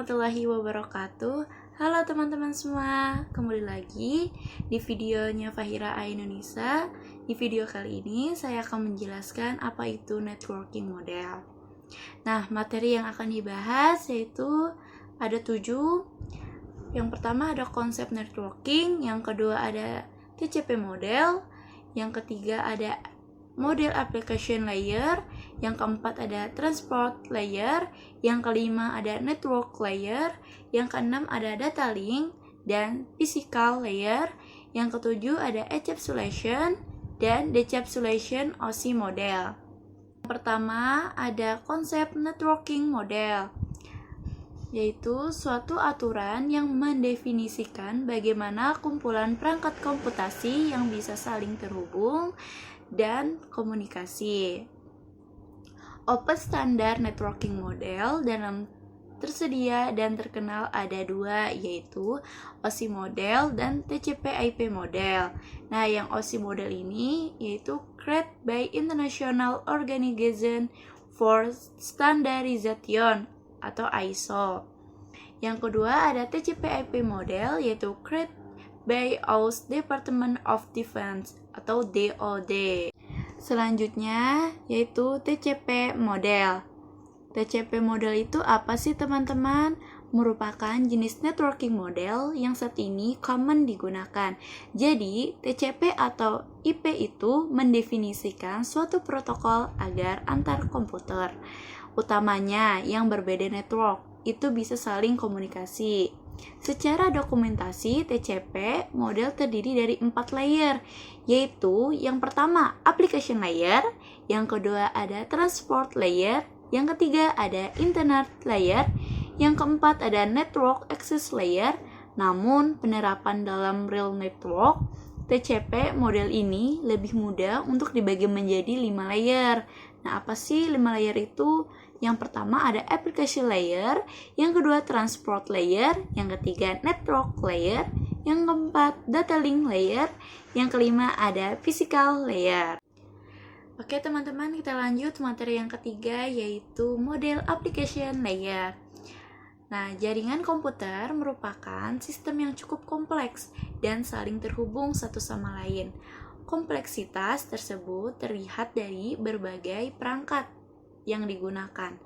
warahmatullahi wabarakatuh. Halo teman-teman semua, kembali lagi di videonya Fahira A Indonesia. Di video kali ini saya akan menjelaskan apa itu networking model. Nah, materi yang akan dibahas yaitu ada 7. Yang pertama ada konsep networking, yang kedua ada TCP model, yang ketiga ada model application layer, yang keempat ada transport layer, yang kelima ada network layer, yang keenam ada data link dan physical layer, yang ketujuh ada encapsulation dan decapsulation OSI model. Yang pertama ada konsep networking model, yaitu suatu aturan yang mendefinisikan bagaimana kumpulan perangkat komputasi yang bisa saling terhubung dan komunikasi. Open Standard Networking Model dalam tersedia dan terkenal ada 2, yaitu OSI model dan TCP/IP model. Nah, yang OSI model ini yaitu Created by International Organization for Standardization atau ISO. Yang kedua ada TCP/IP model yaitu Created by US Department of Defense atau DoD. Selanjutnya yaitu TCP model. TCP model itu apa sih teman-teman? Merupakan jenis networking model yang saat ini common digunakan. Jadi, TCP atau IP itu mendefinisikan suatu protokol agar antar komputer, utamanya yang berbeda network, itu bisa saling komunikasi. Secara dokumentasi, TCP model terdiri dari 4 layer, yaitu yang pertama application layer, yang kedua ada transport layer, yang ketiga ada internet layer, yang keempat ada network access layer. Namun penerapan dalam real network, TCP model ini lebih mudah untuk dibagi menjadi 5 layer. Nah, apa sih 5 layer itu? Yang pertama ada application layer, yang kedua transport layer, yang ketiga network layer, yang keempat data link layer, yang kelima ada physical layer. Oke teman-teman, kita lanjut materi yang ketiga yaitu model application layer. Nah, jaringan komputer merupakan sistem yang cukup kompleks dan saling terhubung satu sama lain. Kompleksitas tersebut terlihat dari berbagai perangkat yang digunakan,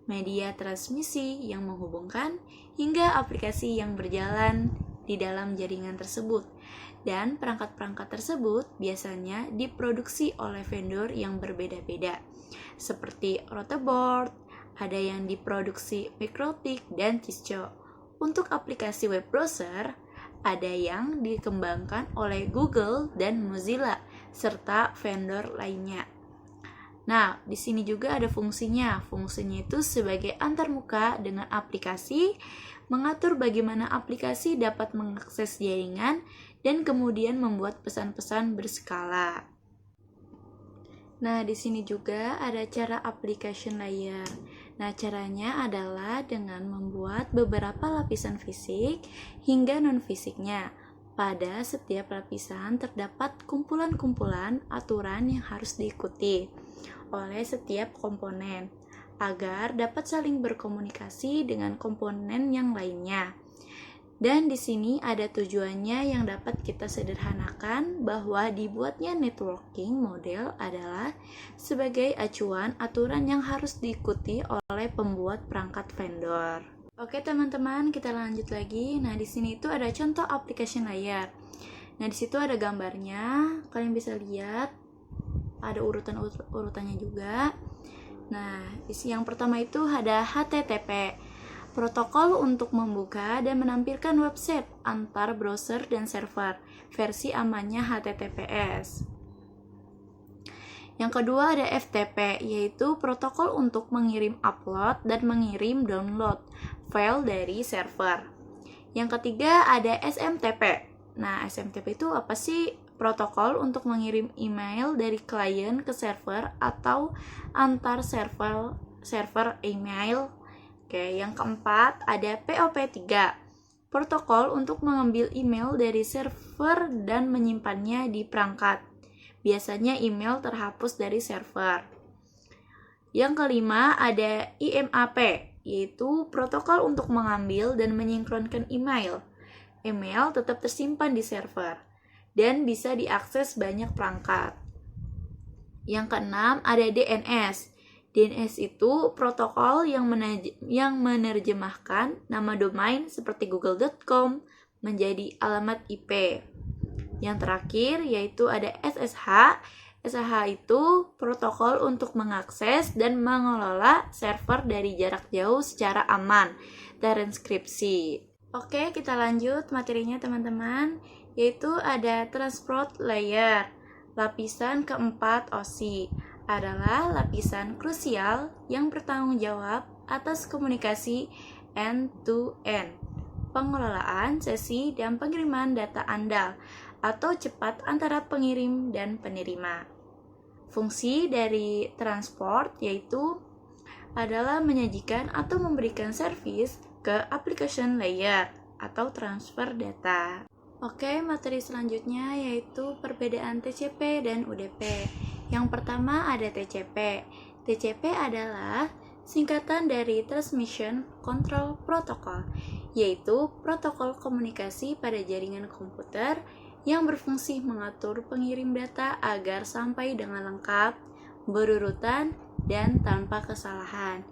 media transmisi yang menghubungkan, hingga aplikasi yang berjalan di dalam jaringan tersebut. Dan perangkat-perangkat tersebut biasanya diproduksi oleh vendor yang berbeda-beda, seperti Rotoboard, ada yang diproduksi Mikrotik dan Cisco. Untuk aplikasi web browser, ada yang dikembangkan oleh Google dan Mozilla, serta vendor lainnya. Nah, di sini juga ada fungsinya. Fungsinya itu sebagai antarmuka dengan aplikasi, mengatur bagaimana aplikasi dapat mengakses jaringan, dan kemudian membuat pesan-pesan berskala. Nah, di sini juga ada cara application layer. Nah, caranya adalah dengan membuat beberapa lapisan fisik hingga non-fisiknya. Pada setiap lapisan terdapat kumpulan-kumpulan aturan yang harus diikuti oleh setiap komponen agar dapat saling berkomunikasi dengan komponen yang lainnya. Dan di sini ada tujuannya yang dapat kita sederhanakan bahwa dibuatnya networking model adalah sebagai acuan aturan yang harus diikuti oleh pembuat perangkat vendor. Oke teman-teman, kita lanjut lagi. Nah, di sini itu ada contoh application layer. Nah, di situ ada gambarnya. Kalian bisa lihat ada urutannya juga. Nah, yang pertama itu ada HTTP, protokol untuk membuka dan menampilkan website antar browser dan server. Versi amannya HTTPS. Yang kedua ada FTP, yaitu protokol untuk mengirim upload dan mengirim download file dari server. Yang ketiga ada SMTP. Nah, SMTP itu apa sih? Protokol untuk mengirim email dari klien ke server atau antar server email. Oke, yang keempat ada POP3. Protokol untuk mengambil email dari server dan menyimpannya di perangkat. Biasanya email terhapus dari server. Yang kelima ada IMAP, yaitu protokol untuk mengambil dan menyinkronkan email. Email tetap tersimpan di server dan bisa diakses banyak perangkat. Yang keenam ada DNS. DNS itu protokol yang menerjemahkan nama domain seperti google.com menjadi alamat IP. Yang terakhir yaitu ada SSH. SSH itu protokol untuk mengakses dan mengelola server dari jarak jauh secara aman, terenkripsi. Oke, kita lanjut materinya teman-teman, yaitu ada transport layer. Lapisan keempat OSI adalah lapisan krusial yang bertanggung jawab atas komunikasi end-to-end, pengelolaan sesi dan pengiriman data andal atau cepat antara pengirim dan penerima. Fungsi dari transport yaitu adalah menyajikan atau memberikan servis ke application layer atau transfer data. Oke, materi selanjutnya yaitu perbedaan TCP dan UDP. Yang pertama ada TCP. TCP adalah singkatan dari Transmission Control Protocol, yaitu protokol komunikasi pada jaringan komputer yang berfungsi mengatur pengirim data agar sampai dengan lengkap, berurutan, dan tanpa kesalahan.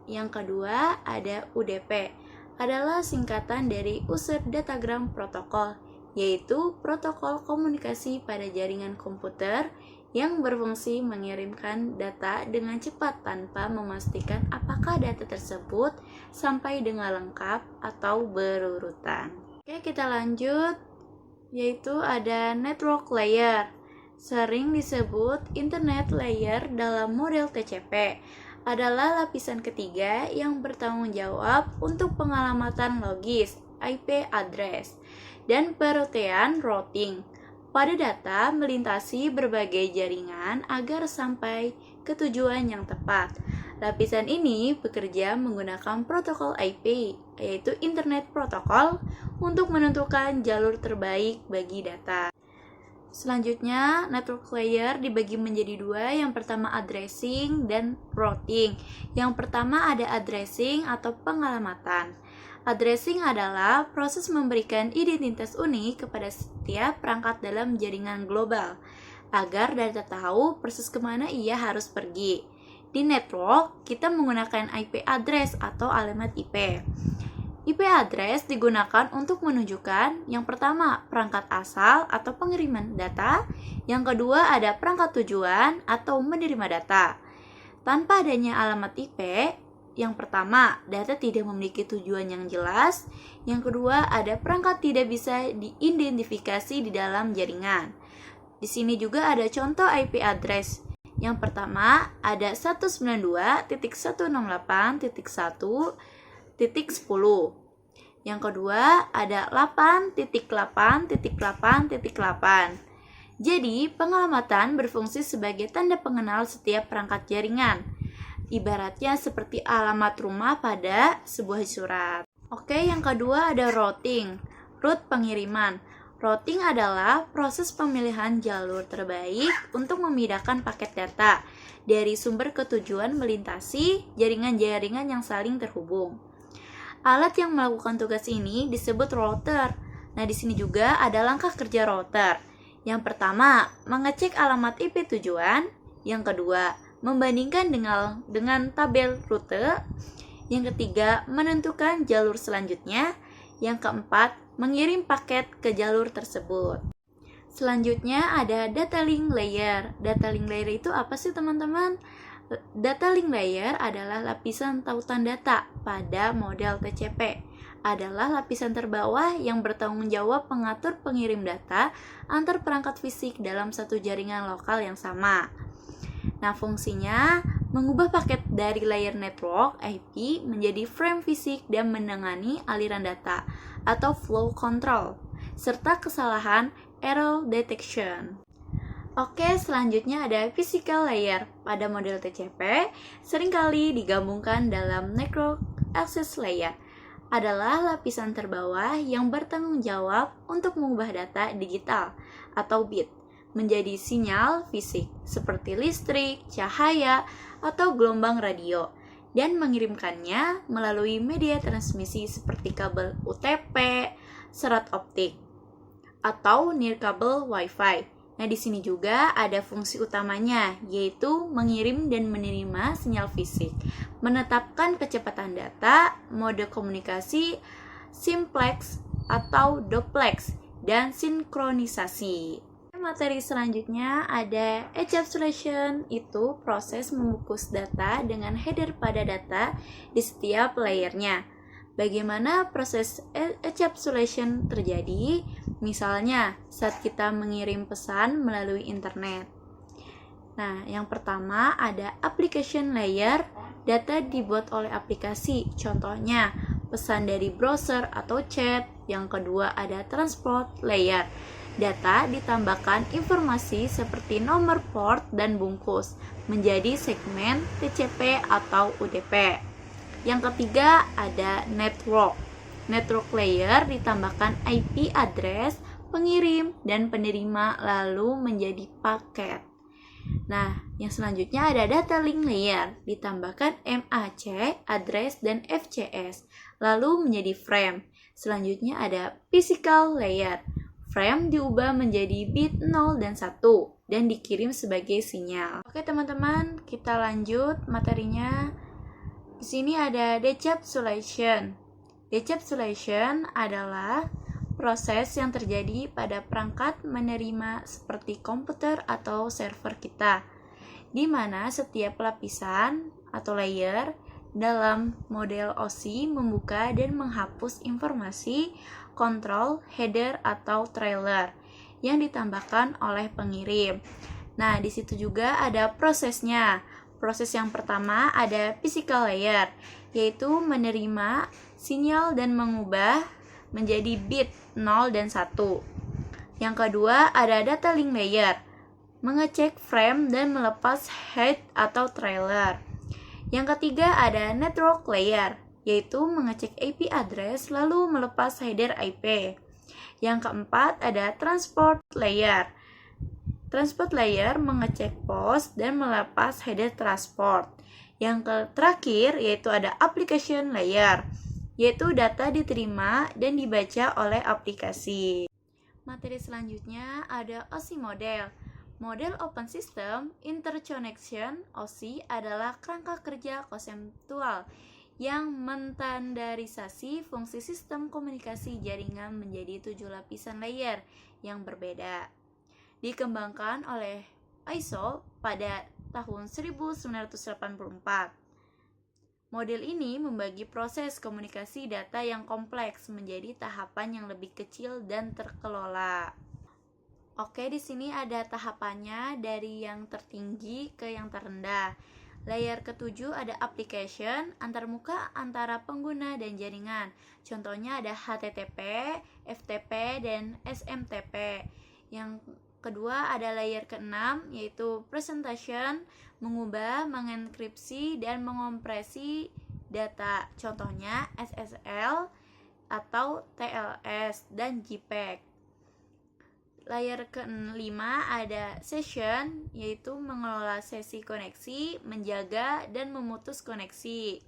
Yang kedua ada UDP, adalah singkatan dari User Datagram Protocol, yaitu protokol komunikasi pada jaringan komputer yang berfungsi mengirimkan data dengan cepat tanpa memastikan apakah data tersebut sampai dengan lengkap atau berurutan. Oke, kita lanjut, yaitu ada network layer. Sering disebut internet layer dalam model TCP, adalah lapisan ketiga yang bertanggung jawab untuk pengalamatan logis, IP address, dan perotean routing pada data melintasi berbagai jaringan agar sampai ke tujuan yang tepat. Lapisan ini bekerja menggunakan protokol IP, yaitu Internet Protocol, untuk menentukan jalur terbaik bagi data. Selanjutnya, network layer dibagi menjadi dua. Yang pertama addressing dan routing. Yang pertama ada addressing atau pengalamatan. Addressing adalah proses memberikan identitas unik kepada setiap perangkat dalam jaringan global, agar data tahu persis kemana ia harus pergi. Di network, kita menggunakan IP address atau alamat IP. IP address digunakan untuk menunjukkan yang pertama perangkat asal atau pengiriman data, yang kedua ada perangkat tujuan atau menerima data. Tanpa adanya alamat IP, yang pertama, data tidak memiliki tujuan yang jelas. Yang kedua, ada perangkat tidak bisa diidentifikasi di dalam jaringan. Di sini juga ada contoh IP address. Yang pertama, ada 192.168.1.10. Yang kedua, ada 8.8.8.8. Jadi, pengalamatan berfungsi sebagai tanda pengenal setiap perangkat jaringan. Ibaratnya seperti alamat rumah pada sebuah surat. Oke, yang kedua ada routing, route pengiriman. Routing adalah proses pemilihan jalur terbaik untuk memindahkan paket data dari sumber ke tujuan melintasi jaringan-jaringan yang saling terhubung. Alat yang melakukan tugas ini disebut router. Nah, di sini juga ada langkah kerja router. Yang pertama, mengecek alamat IP tujuan. Yang kedua, membandingkan dengan tabel rute. Yang ketiga, menentukan jalur selanjutnya. Yang keempat, mengirim paket ke jalur tersebut. Selanjutnya ada data link layer. Data link layer itu apa sih teman-teman? Data link layer adalah lapisan tautan data pada model TCP. Adalah lapisan terbawah yang bertanggung jawab mengatur pengirim data antar perangkat fisik dalam satu jaringan lokal yang sama. Nah, fungsinya mengubah paket dari layer network IP menjadi frame fisik dan menangani aliran data atau flow control, serta kesalahan error detection. Oke, selanjutnya ada physical layer. Pada model TCP, seringkali digabungkan dalam network access layer. Adalah lapisan terbawah yang bertanggung jawab untuk mengubah data digital atau bit menjadi sinyal fisik seperti listrik, cahaya, atau gelombang radio dan mengirimkannya melalui media transmisi seperti kabel UTP, serat optik, atau nirkabel Wi-Fi. Nah, di sini juga ada fungsi utamanya, yaitu mengirim dan menerima sinyal fisik, menetapkan kecepatan data, mode komunikasi, simplex atau duplex, dan sinkronisasi. Materi selanjutnya ada encapsulation, itu proses membungkus data dengan header pada data di setiap layernya. Bagaimana proses encapsulation terjadi? Misalnya, saat kita mengirim pesan melalui internet. Nah, yang pertama ada application layer, data dibuat oleh aplikasi, contohnya pesan dari browser atau chat. Yang kedua ada transport layer, data ditambahkan informasi seperti nomor port dan bungkus menjadi segmen TCP atau UDP. Yang ketiga ada network. Network layer ditambahkan IP address pengirim dan penerima lalu menjadi paket. Nah, yang selanjutnya ada data link layer, ditambahkan MAC, address, dan FCS, lalu menjadi frame. Selanjutnya ada physical layer. Frame diubah menjadi bit 0 dan 1 dan dikirim sebagai sinyal. Oke teman-teman, kita lanjut materinya. Di sini ada decapsulation. Decapsulation adalah proses yang terjadi pada perangkat menerima seperti komputer atau server kita, di mana setiap lapisan atau layer dalam model OSI membuka dan menghapus informasi kontrol, header, atau trailer yang ditambahkan oleh pengirim. Nah, di situ juga ada prosesnya. Proses yang pertama ada physical layer, yaitu menerima sinyal dan mengubah menjadi bit 0 dan 1. Yang kedua ada data link layer, mengecek frame dan melepas head atau trailer. Yang ketiga ada network layer, yaitu mengecek IP address lalu melepas header IP. Yang keempat ada transport layer. Transport layer mengecek post dan melepas header transport. Yang terakhir yaitu ada application layer, yaitu data diterima dan dibaca oleh aplikasi. Materi selanjutnya ada OSI model. Model Open System Interconnection (OSI) adalah kerangka kerja konseptual yang menstandarisasi fungsi sistem komunikasi jaringan menjadi 7 lapisan layer yang berbeda. Dikembangkan oleh ISO pada tahun 1984. Model ini membagi proses komunikasi data yang kompleks menjadi tahapan yang lebih kecil dan terkelola. Oke, di sini ada tahapannya dari yang tertinggi ke yang terendah. Layer ketujuh ada application, antarmuka antara pengguna dan jaringan. Contohnya ada HTTP, FTP, dan SMTP. Yang kedua ada layer ke-6 yaitu presentation, mengubah, mengenkripsi, dan mengompresi data. Contohnya SSL atau TLS dan JPEG. Layer ke-5 ada session, yaitu mengelola sesi koneksi, menjaga, dan memutus koneksi.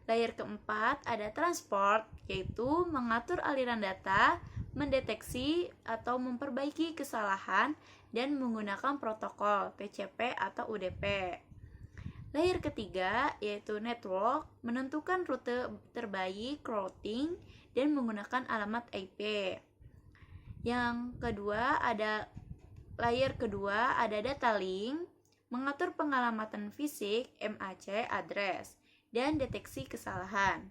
Layer ke-4 ada transport, yaitu mengatur aliran data, mendeteksi atau memperbaiki kesalahan, dan menggunakan protokol TCP atau UDP. Layer ketiga yaitu network, menentukan rute terbaik routing dan menggunakan alamat IP. Yang kedua ada layer kedua ada data link, mengatur pengalamatan fisik MAC address dan deteksi kesalahan.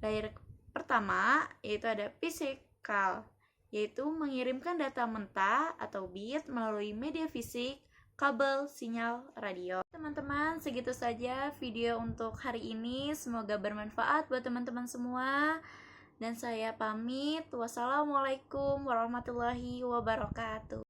Layer pertama yaitu ada physical, yaitu mengirimkan data mentah atau bit melalui media fisik, kabel, sinyal, radio. Teman-teman, segitu saja video untuk hari ini. Semoga bermanfaat buat teman-teman semua. Dan saya pamit. Wassalamualaikum warahmatullahi wabarakatuh.